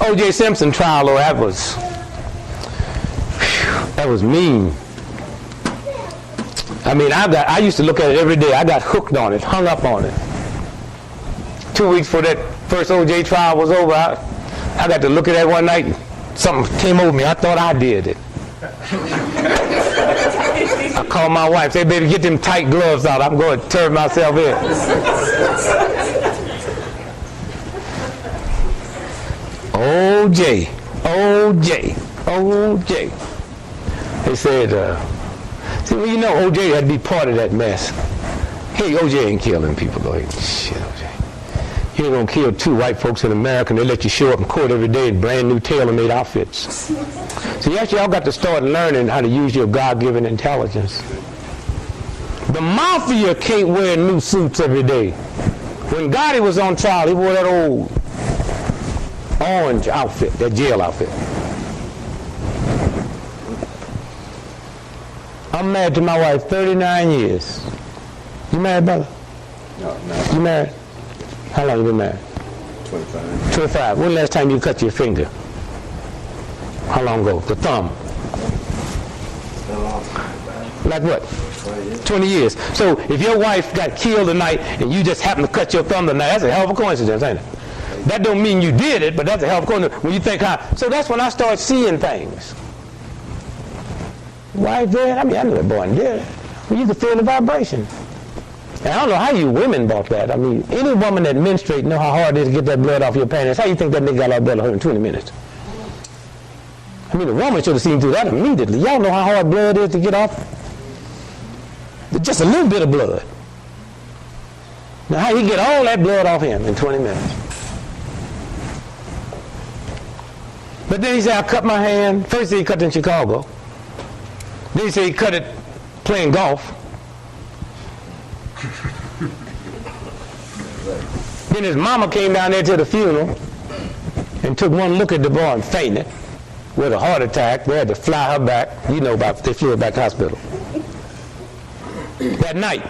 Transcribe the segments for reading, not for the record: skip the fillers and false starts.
O.J. Simpson trial, though, that was mean. I mean, I used to look at it every day. I got hooked on it, hung up on it. 2 weeks before that first O.J. trial was over, I got to look at that one night, and something came over me. I thought I did it. I called my wife, said, baby, get them tight gloves out. I'm going to turn myself in. O.J. They said, see, well, you know, O.J. had to be part of that mess. Hey, O.J. ain't killing people, though. Shit, O.J. You ain't gonna kill 2 white folks in America and they let you show up in court every day in brand new tailor-made outfits. So you actually all got to start learning how to use your God-given intelligence. The mafia can't wear new suits every day. When Gotti was on trial, he wore that old orange outfit, that jail outfit. I'm married to my wife 39 years. You married, brother? No. You married? How long you been married? 25. 25. When last time you cut your finger? How long ago? The thumb? It's been a long time. Like what? 20 years. 20 years. So if your wife got killed tonight and you just happen to cut your thumb tonight, that's a hell of a coincidence, ain't it? That don't mean you did it, but that's a hell of a coincidence. When you think how, so that's when I start seeing things. Wife dead? I mean, I knew that boy did. Well, you can feel the vibration. And I don't know how you women bought that. I mean, any woman that menstruates know how hard it is to get that blood off your panties. How you think that nigga got that blood off in 20 minutes? I mean, the woman should have seen through that immediately. Y'all know how hard blood is to get off? Just a little bit of blood. Now, how you get all that blood off him in 20 minutes? But then he said, I cut my hand. First he cut in Chicago. Then he said he cut it playing golf. Then his mama came down there to the funeral and took one look at the boy and fainted with a heart attack. They had to fly her back. You know about, they flew her back to the hospital. That night.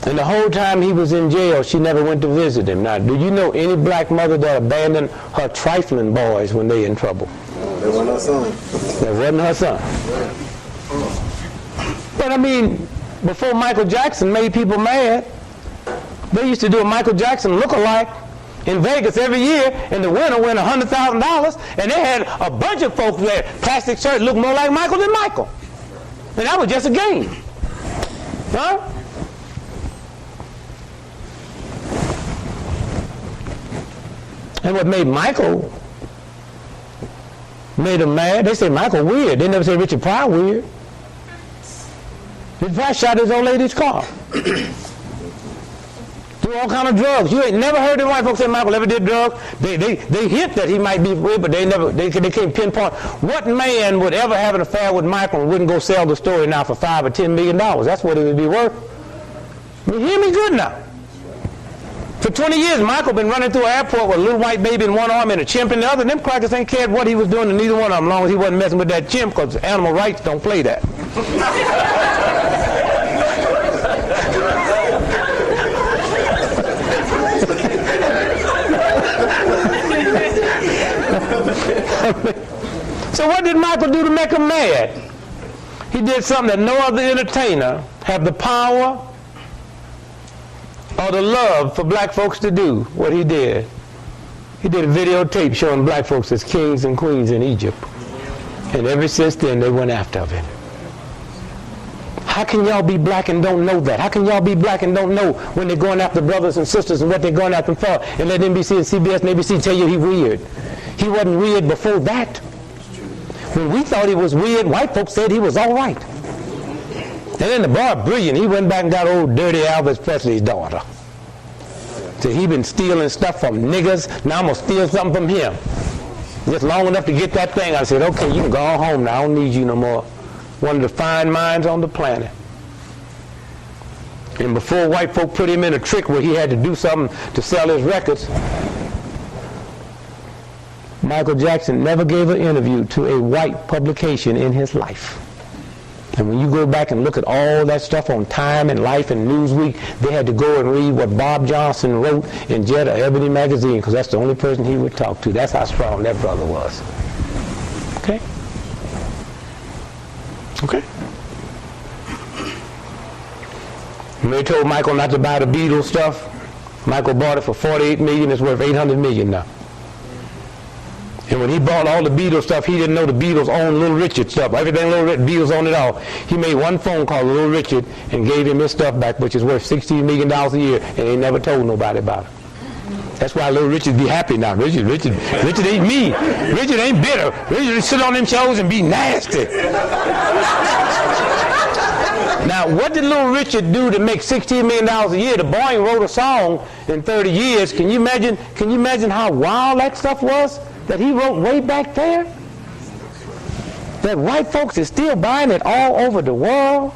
And the whole time he was in jail, she never went to visit him. Now, do you know any black mother that abandoned her trifling boys when they in trouble? That wasn't her son. That wasn't her son. But I mean, before Michael Jackson made people mad, they used to do a Michael Jackson look-alike in Vegas every year, and the winner win $100,000, and they had a bunch of folks that plastic shirts looked more like Michael than Michael. And that was just a game. Huh? And what made Michael, made him mad, they say Michael weird. They never say Richard Pryor weird. Richard Pryor shot his old lady's car. Do all kind of drugs. You ain't never heard the white folks say Michael ever did drugs. They hint that he might be weird, but they can't pinpoint. What man would ever have an affair with Michael and wouldn't go sell the story now for $5 or $10 million? That's what it would be worth. I mean, hear me good now. For 20 years, Michael been running through an airport with a little white baby in one arm and a chimp in the other. And them crackers ain't cared what he was doing to neither one of them, as long as he wasn't messing with that chimp, because animal rights don't play that. So what did Michael do to make him mad? He did something that no other entertainer have the power or the love for black folks to do. What he did. He did a videotape showing black folks as kings and queens in Egypt. And ever since then, they went after him. How can y'all be black and don't know that? How can y'all be black and don't know when they're going after brothers and sisters and what they're going after them for? And let NBC and CBS and ABC tell you he weird. He wasn't weird before that. When we thought he was weird, white folks said he was all right. And then the boy, brilliant, he went back and got old dirty Elvis Presley's daughter. So he been stealing stuff from niggas. Now I'm going to steal something from him. Just long enough to get that thing. I said, okay, you can go on home now. I don't need you no more. One of the fine minds on the planet. And before white folk put him in a trick where he had to do something to sell his records, Michael Jackson never gave an interview to a white publication in his life. And when you go back and look at all that stuff on Time and Life and Newsweek, they had to go and read what Bob Johnson wrote in Jet or Ebony magazine, because that's the only person he would talk to. That's how strong that brother was. Okay? Okay? When they told Michael not to buy the Beatles stuff, Michael bought it for $48 million. It's worth $800 million now. And when he bought all the Beatles stuff, he didn't know the Beatles owned Little Richard stuff. Everything Beatles owned it all. He made one phone call to Little Richard and gave him his stuff back, which is worth $16 million a year, and he never told nobody about it. That's why Little Richard be happy now. Richard ain't me. Richard ain't bitter. Richard sit on them shows and be nasty. Now, what did Little Richard do to make $16 million a year? The boy wrote a song in 30 years. Can you imagine how wild that stuff was that he wrote way back there? That white folks is still buying it all over the world?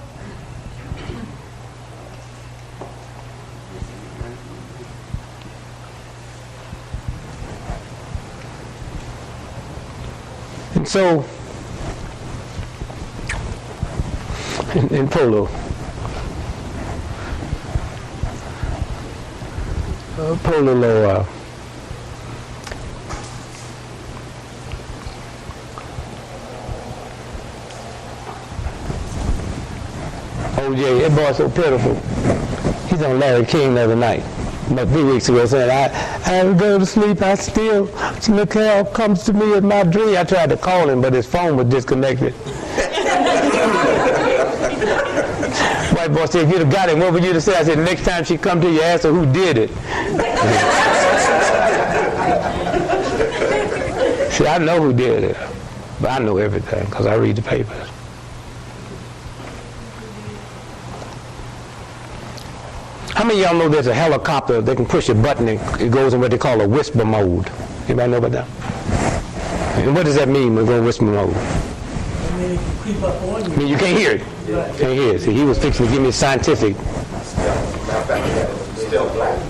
And so, in Polo, O.J., that boy's so pitiful. He's on Larry King the other night, about 3 weeks ago, saying, I go to sleep, I still, Nicole comes to me in my dream. I tried to call him, but his phone was disconnected. White boy said, if you'd have got him, what would you have said? I said, next time she come to you, ask her who did it. See, I know who did it, but I know everything because I read the papers. How many of y'all know there's a helicopter, they can push a button and it goes in what they call a whisper mode? Anybody know about that? And what does that mean when it goes in whisper mode? I mean, it can creep up on you. I mean, you can't hear it. Can't hear it. See, he was fixing to give me a scientific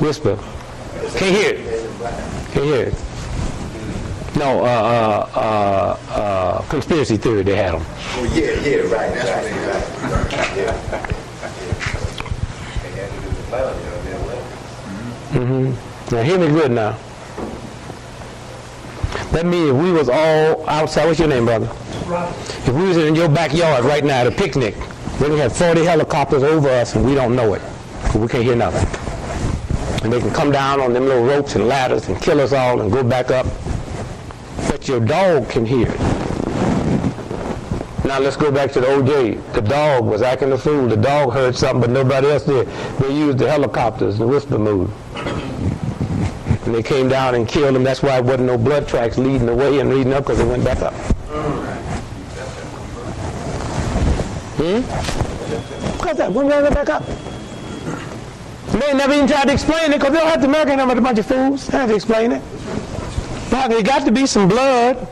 whisper. Can't hear it. Can't hear it. No, conspiracy theory, they had them. Oh, yeah, right. That's right. Now hear me good now. That means if we was all outside, what's your name, brother? Robert. If we was in your backyard right now at a picnic, we can have 40 helicopters over us and we don't know it. We can't hear nothing. And they can come down on them little ropes and ladders and kill us all and go back up. But your dog can hear it. Now let's go back to the OJ. The dog was acting a fool. The dog heard something, but nobody else did. They used the helicopters, the whisper mode. And they came down and killed him. That's why there wasn't no blood tracks leading away and leading up, because it went back up. Because that went back up. And they never even tried to explain it, because they don't have to American them a bunch of fools. They don't have to explain it. But there got to be some blood.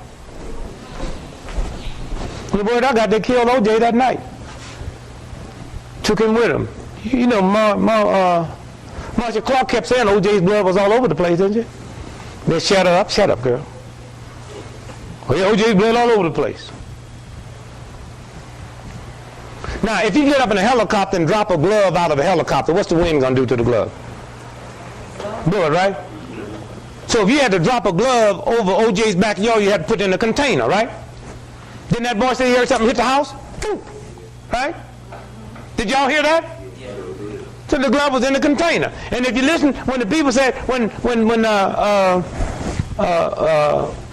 The word I got, they killed O.J. that night. Took him with him. You know, Marcia Clark kept saying O.J.'s blood was all over the place, didn't you? They shut her up. Shut up, girl. Well, yeah, O.J.'s blood all over the place. Now, if you get up in a helicopter and drop a glove out of a helicopter, what's the wind going to do to the glove? Blood, right? So if you had to drop a glove over O.J.'s backyard, you had to put it in a container, right? Didn't that boy say he heard something hit the house? Right? Did y'all hear that? So the glove was in the container. And if you listen, when the people said, when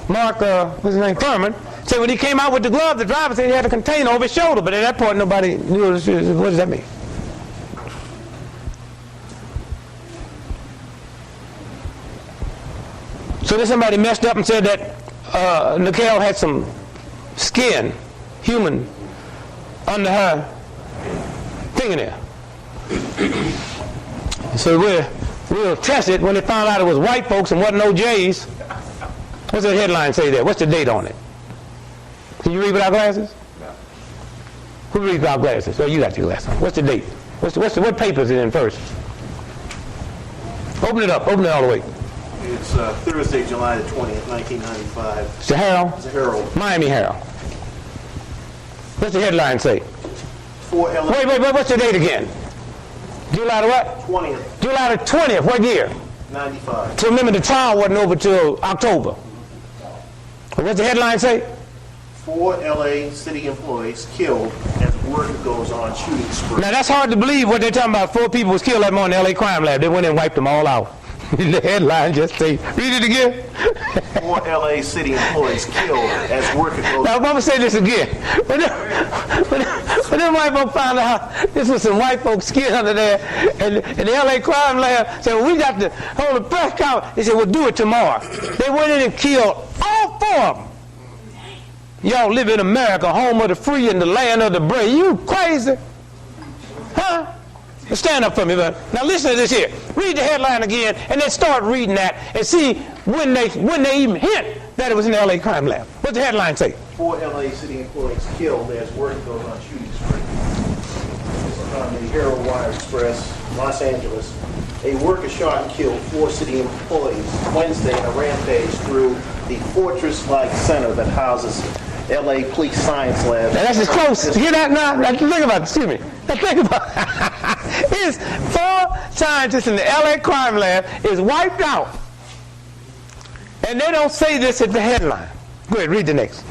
Mark, what's his name, Furman, said when he came out with the glove, the driver said he had a container over his shoulder, but at that point nobody knew what does that mean? So then somebody messed up and said that Nicole had some skin, human, under her fingernail. So we'll test it when they found out it was white folks and wasn't OJ's. What's the headline say there? What's the date on it? Can you read without glasses? No. Who reads without glasses? Oh, you got your glasses. What's the date? What paper is it in first? Open it up. Open it all the way. It's Thursday, July the 20th, 1995. It's the Herald? It's the Herald. Miami Herald. What's the headline say? 4 LA. Wait, what's the date again? July the what? 20th, July the 20th, what year? 95. So remember the trial wasn't over till October. What's the headline say? 4 LA city employees killed as work goes on shooting spree. Now that's hard to believe what they're talking about. 4 people was killed that morning in the LA crime lab. They went and wiped them all out. The headline just say, read it again. 4 LA city employees killed as work goes Now on. I'm going to say this again. When them white folks found out this was some white folks skin under there, and the LA crime lab said, well, we got to hold a press conference. They said, we'll do it tomorrow. They went in and killed all 4 of them. Y'all live in America, home of the free and the land of the brave. You crazy? Huh? Stand up for me, but now listen to this here. Read the headline again, and then start reading that and see when they even hint that it was in the LA crime lab. What's the headline say? 4 LA city employees killed as work goes on shooting spree. This is on the Herald Wire Express, Los Angeles. A worker shot and killed 4 city employees Wednesday in a rampage through the fortress-like center that houses LA Police Science Lab. Now that's as close. Hear that now? Now think about it. Excuse me. Now think about it. It's 4 scientists in the LA crime lab is wiped out. And they don't say this at the headline. Go ahead, read the next.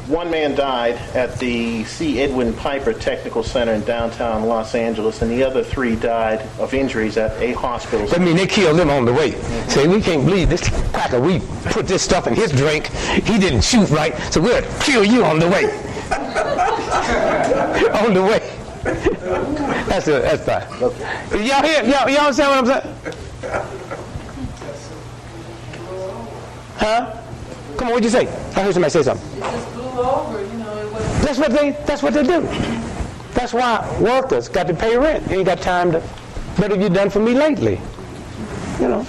1 man died at the C. Edwin Piper Technical Center in downtown Los Angeles, and the other 3 died of injuries at a hospital. I mean, they killed him on the way. Say, we can't believe this cracker. We put this stuff in his drink. He didn't shoot right, so we'll kill you on the way. On the way. That's fine. Okay. Y'all hear? Y'all understand what I'm saying? Huh? Come on, what'd you say? I heard somebody say something. It just blew over, you know, it wasn't. That's what they do. That's why workers got to pay rent. You ain't got time to, what have you done for me lately? You know.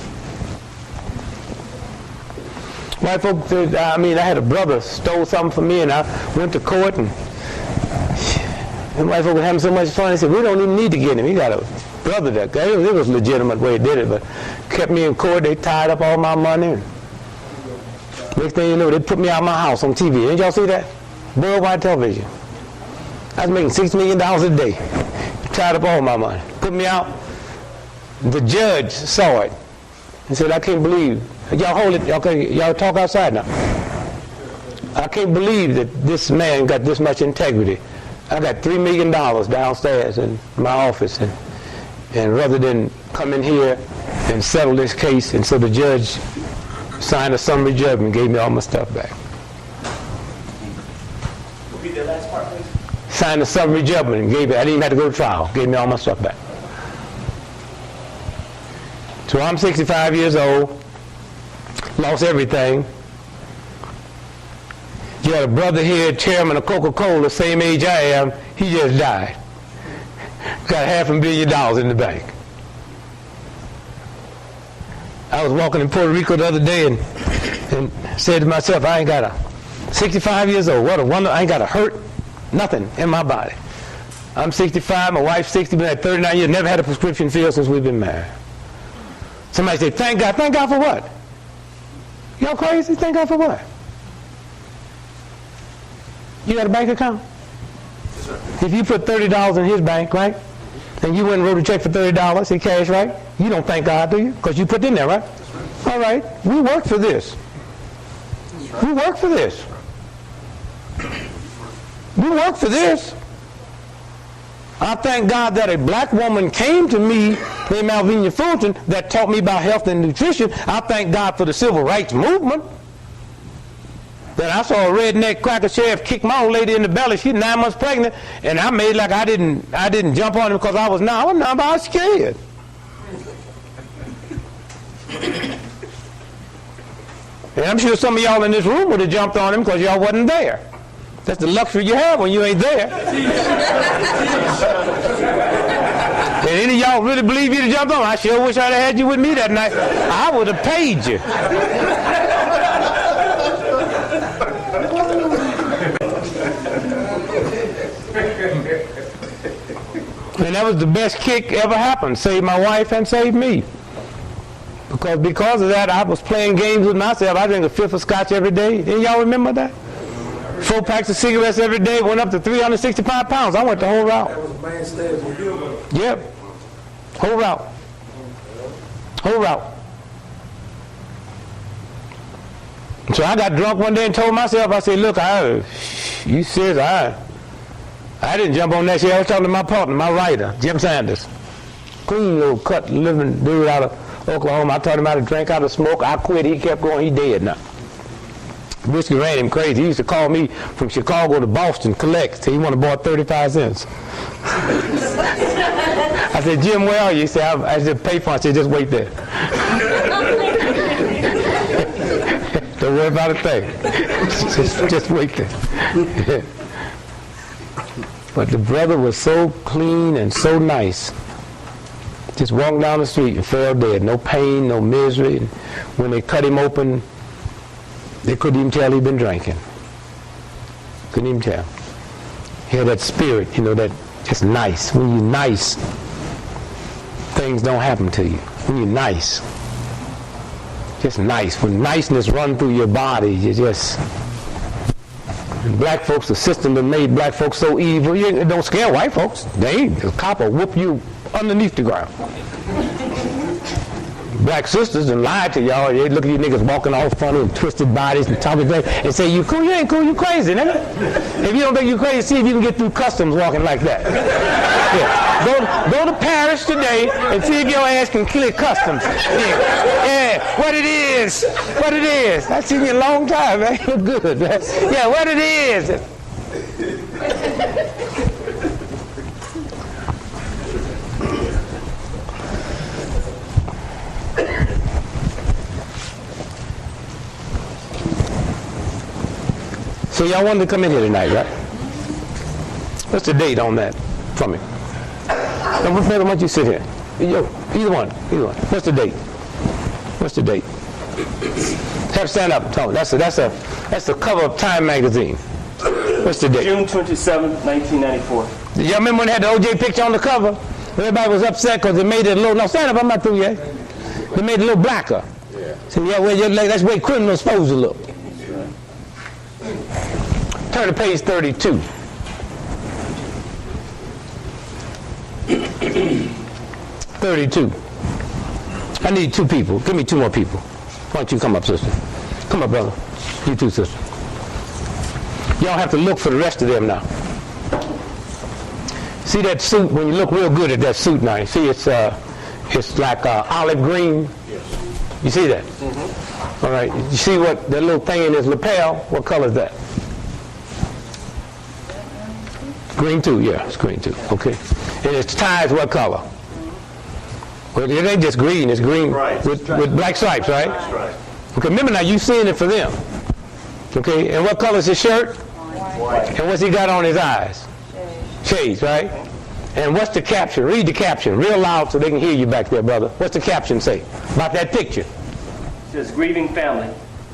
White folks, I had a brother stole something from me, and I went to court, and white folks were having so much fun. They said, we don't even need to get him. He got a brother that, it was legitimate way he did it, but kept me in court. They tied up all my money. And next thing you know, they put me out of my house on TV. Didn't y'all see that? Worldwide television. I was making $6 million a day. Tied up all my money. Put me out. The judge saw it and said, I can't believe. Y'all hold it. Y'all talk outside now. I can't believe that this man got this much integrity. I got $3 million downstairs in my office, and rather than come in here and settle this case, and so the judge signed a summary judgment, gave me all my stuff back. Repeat that last part, please. Signed a summary judgment and gave it. I didn't even have to go to trial. Gave me all my stuff back. So I'm 65 years old. Lost everything. You had a brother here, chairman of Coca-Cola, same age I am. He just died. Got $500 million in the bank. I was walking in Puerto Rico the other day and said to myself, I ain't got 65 years old. What a wonder. I ain't got a hurt, nothing in my body. I'm 65, my wife's 60, been at 39 years, never had a prescription filled since we've been married. Somebody say, thank God. Thank God for what? Y'all crazy? Thank God for what? You got a bank account? Yes, sir. If you put $30 in his bank, right? And you went and wrote a check for $30 in cash, right? You don't thank God, do you? Because you put it in there, right? All right. We work for this. We work for this. We work for this. I thank God that a black woman came to me named Malvinia Fulton that taught me about health and nutrition. I thank God for the civil rights movement. That I saw a redneck cracker sheriff kick my old lady in the belly. She's 9 months pregnant, and I made like I didn't jump on him because I was scared. And I'm sure some of y'all in this room would have jumped on him because y'all wasn't there. That's the luxury you have when you ain't there. And any of y'all really believe you'd have jumped on? I sure wish I'd have had you with me that night. I would have paid you. And that was the best kick ever happened. Saved my wife and saved me. Because of that, I was playing games with myself. I drink a fifth of scotch every day. Didn't y'all remember that? 4 packs of cigarettes every day, went up to 365 pounds. I went the whole route. That was a mainstay of you. Yep. Whole route. Whole route. So I got drunk one day and told myself, I said, look, you serious? I didn't jump on that shit. I was talking to my partner, my writer, Jim Sanders. Clean little cut living dude out of Oklahoma. I taught him how to drink, how to smoke. I quit. He kept going. He dead now. Whiskey ran him crazy. He used to call me from Chicago to Boston, collect. He wanted to borrow 35 cents. I said, Jim, where are you? He said, I just pay for it. I said, just wait there. Don't worry about a thing. just wait there. But the brother was so clean and so nice. Just walked down the street and fell dead. No pain, no misery. And when they cut him open, they couldn't even tell he'd been drinking. Couldn't even tell. He had that spirit, that just nice. When you're nice, things don't happen to you. When you're nice. Just nice. When niceness runs through your body, you just... And black folks, the system that made black folks so evil, it don't scare white folks. The cop will whoop you underneath the ground. Black sisters and lie to y'all. They look at you niggas walking all funny and twisted bodies and talking things and say, you cool? You ain't cool, you crazy, nigga. If you don't think you crazy, see if you can get through customs walking like that. Yeah. Go to Paris today and see if your ass can clear customs. Yeah, what it is. I've seen you a long time, man. You look good, man. Yeah, what it is. So y'all wanted to come in here tonight, right? What's the date on that for me? Why don't you sit here? Yo, either one. What's the date? Have to stand up and talk. That's the cover of Time magazine. What's the date? June 27, 1994. Y'all remember when they had the O.J. picture on the cover? Everybody was upset because they made it a little. No, stand up. I'm not through yet. They made it a little blacker. Yeah. So that's the way criminals supposed to look. Turn to page 32. 32. I need 2 people. Give me 2 more people. Why don't you come up, sister? Come up, brother. You too, sister. Y'all have to look for the rest of them now. See that suit? When you look real good at that suit now, you see it's like olive green. You see that? Mm-hmm. All right. You see what that little thing in his lapel? What color is that? Green too, yeah, it's green too. Okay. And its tie is what color? Well, it ain't just green, it's green with black stripes, right? Right. Okay, remember now, you seeing it for them. Okay, and what color is his shirt? White. And what's he got on his eyes? Shades, right? And what's the caption? Read the caption real loud so they can hear you back there, brother. What's the caption say about that picture? It says, grieving family.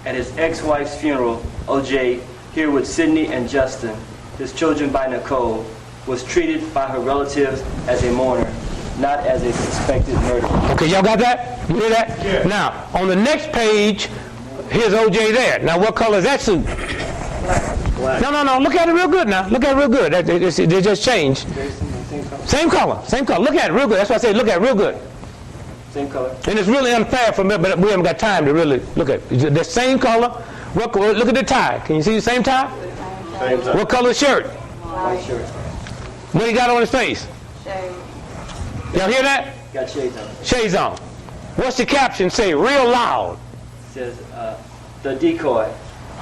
At his ex-wife's funeral, O.J., here with Sidney and Justin, his children by Nicole, was treated by her relatives as a mourner, not as a suspected murderer. Okay, y'all got that? You hear that? Yeah. Now, on the next page, here's O.J. there. Now, what color is that suit? Black. No. Look at it real good now. Look at it real good. They just changed. Same color. Look at it real good. That's why I say look at it real good. Same color. And it's really unfair for me, but we haven't got time to really look at it. The same color. Look at the tie. Can you see the same tie? Same time. What color shirt? White shirt. What he got on his face? Shade. Y'all hear that? Got shades on. Shades on. What's the caption say? Real loud. It says, the decoy.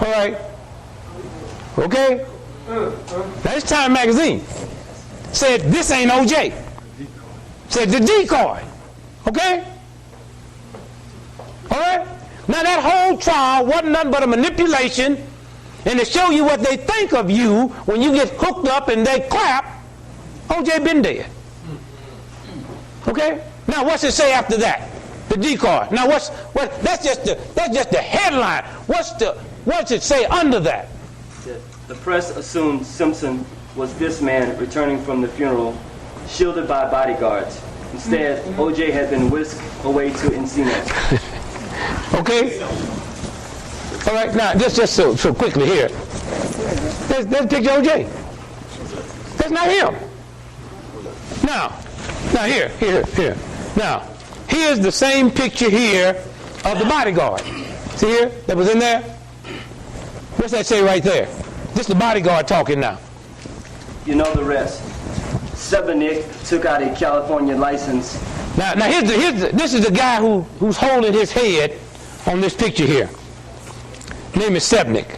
All right. Okay? That's Time magazine. Said, this ain't O.J. Said, the decoy. Okay? All right? Now that whole trial wasn't nothing but a manipulation, and to show you what they think of you when you get hooked up and they clap, O.J. been dead. Okay? Now what's it say after that? The decoy. Now that's just the headline. What's it say under that? It says, the press assumed Simpson was this man returning from the funeral, shielded by bodyguards. Instead, O.J. had been whisked away to Encino. Okay? All right, now, just so quickly here. There's a picture of O.J. That's not him. Now here. Now, here's the same picture here of the bodyguard. See here? That was in there? What's that say right there? This is the bodyguard talking now. You know the rest. Sebenik took out a California license. Now this is the guy who's holding his head on this picture here. His name is Sebenik.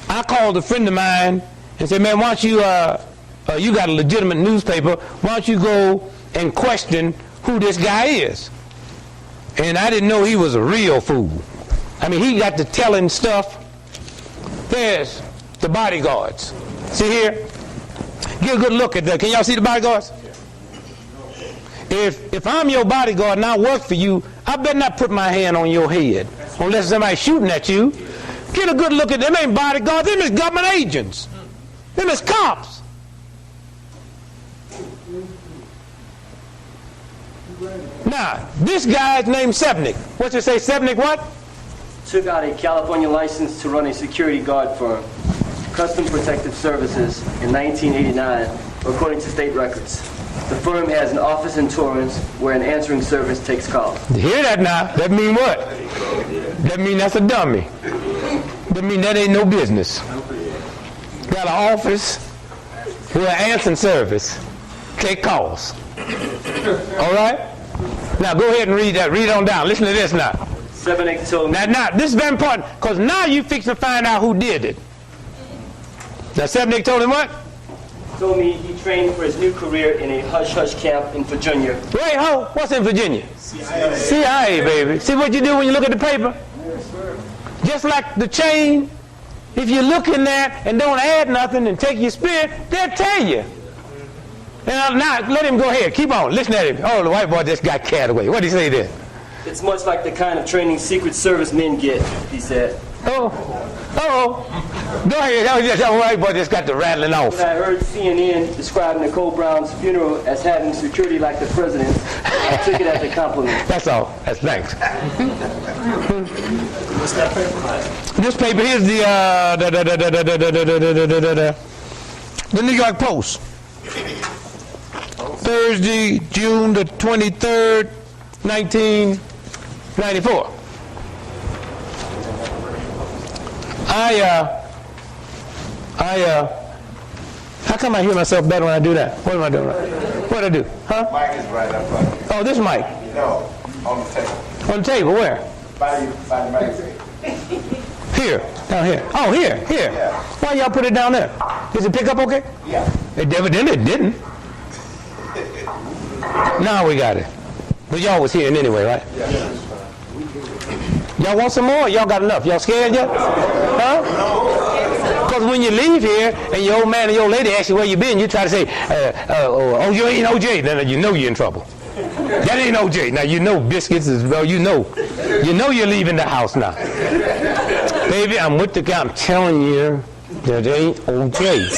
I called a friend of mine and said, man, why don't you, you got a legitimate newspaper, why don't you go and question who this guy is? And I didn't know he was a real fool. I mean, he got to telling stuff. There's the bodyguards. See here? Get a good look at that. Can y'all see the bodyguards? If I'm your bodyguard and I work for you, I better not put my hand on your head unless somebody's shooting at you. Get a good look at them. Ain't bodyguards. Them is government agents. Them is cops. Now, this guy's named Sebenik. What's it say? Sebenik what? Took out a California license to run a security guard firm, Custom Protective Services, in 1989, according to state records. The firm has an office in Torrance where an answering service takes calls. You hear that now? That mean what? That mean that's a dummy. That mean that ain't no business. Got an office with an answering service. Take calls. All right? Now go ahead and read that. Read on down. Listen to this now. Sebenik told me. Now, this is very important, because now you fix to find out who did it. Now, Sebenik told him what? Told me he trained for his new career in a hush-hush camp in Virginia. Wait, what's in Virginia? CIA, baby. See what you do when you look at the paper? Just like the chain, if you look in there and don't add nothing and take your spirit, they'll tell you. And now, let him go ahead. Keep on. Listen at him. Oh, the white boy just got carried away. What did he say there? It's much like the kind of training Secret Service men get, he said. Go ahead. That white boy just got the rattling off. When I heard CNN describe Nicole Brown's funeral as having security like the president, I took it as a compliment. That's all. That's thanks. What's that paper? This paper here's the New York Post. Thursday, June the 23rd, 1994. How come I hear myself better when I do that? What am I doing? What do I do? Huh? Mic is right up front. Oh, this mic. No, on the table. On the table, where? By the magazine. Here, down here. Oh, here. Yeah. Why y'all put it down there? Does it pick up okay? Yeah. Evidently it didn't. Now we got it. But y'all was hearing anyway, right? Yeah. Y'all want some more? Y'all got enough? Y'all scared yet? Huh? Because when you leave here and your old man and your old lady ask you where you been, you try to say, oh, you ain't O.J. Then you know you're in trouble. That ain't O.J. Now you know biscuits is, well, you know you're leaving the house now. Baby, I'm with the guy. I'm telling you that ain't O.J.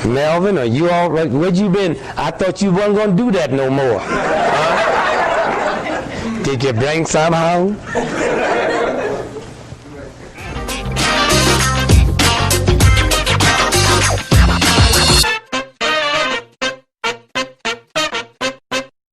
Melvin, are you all right? Where'd you been? I thought you wasn't going to do that no more. Huh? Did you bring some home?